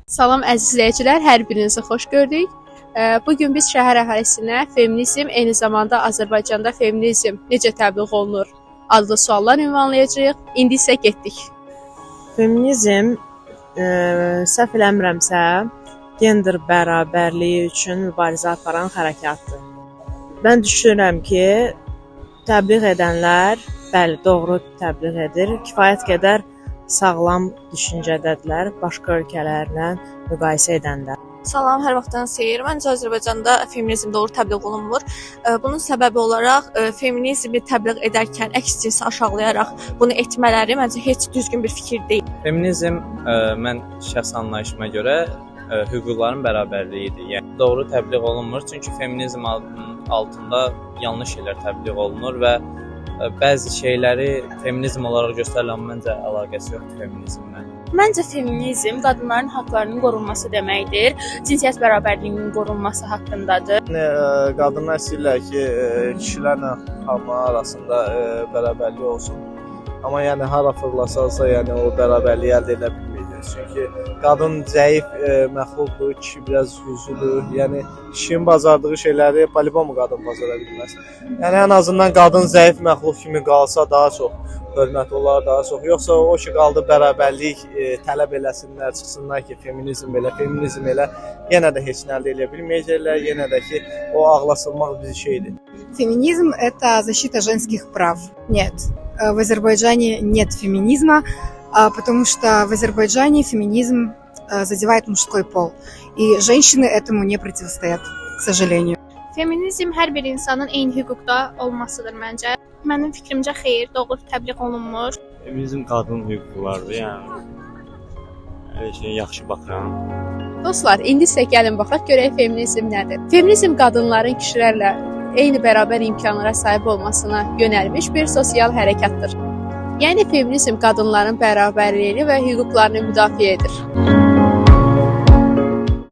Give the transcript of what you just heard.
Salam əziz izləyicilər, hər birinizi xoş gördük. Bugün biz şəhər əhalisinə feminizm, eyni zamanda Azərbaycanda feminizm necə təbliğ olunur adlı suallar ünvanlayacağıq. İndi isə getdik. Feminizm, səhv eləmirəmsə, gender bərabərliyi üçün mübarizə aparan hərəkatdır. Mən düşünürəm ki, təbliğ edənlər, bəli, doğru təbliğ edir, kifayət qədər sağlam düşüncədədirlər başqa ölkələrlə müqayisə edəndə. Salam, hər vaxtınız xeyir. Məncə Azərbaycanda feminizm doğru təbliğ olunmur. Bunun səbəbi olaraq feminizmi təbliğ edərkən əks cinsi aşağılayaraq bunu etmələri məncə heç düzgün bir fikir deyil. Feminizm mən şəxsi anlayışıma görə hüquqların bərabərliyidir. Yəni doğru təbliğ olunmur, çünki feminizm altında yanlış şeylər təbliğ olunur və bəzi şeyləri feminizm olaraq göstərirlər, amma məncə əlaqəsi yoxdur feminizmlə. Məncə feminizm qadınların haqlarının qorunması deməkdir. Cinsiyyət bərabərliyinin qorunması haqqındadır. Qadınlar istəyirlər ki, kişilərlə xanımlar arasında bərabərlik olsun. Amma yəni hara fırlasansa, yəni o bərabərliyi əldə edə bilməyəcək. Çünki qadın zəif məxluqdur, kişi biraz güclüdür. Yəni kişinin bacardığı şeyləri polibom qadın bacara bilməz. Yəni ən azından qadın zəif məxluq kimi qalsa daha çox hörmət olar, daha çox. Yoxsa o ki qaldı bərabərlik tələb eləsinlər, çıxsınlar ki, feminizm elə, yenə də heç nə əldə edə bilməyəcəklər, yenə də ki o ağlasılmaq bir şeydir. Феминизм – это защита женских прав. Нет, в Азербайджане нет феминизма, потому что в Азербайджане феминизм задевает мужской пол. И женщины этому не противостоят, к сожалению. Feminizm hər bir insanın eyni hüquqda olmasıdır məncə. Mənim fikrimcə xeyr, doğru təbliğ olunmur. Feminizm qadın hüquqlardır, yəni hər şeyə yaxşı baxıram. Dostlar, indi isə gəlin baxaq görək feminizm nədir. Feminizm qadınların kişilərlə eyni bərabər imkanlara sahib olmasına yönəlmiş bir sosial hərəkatdır. Yəni feminizm qadınların bərabərliyini və hüquqlarını müdafiə edir.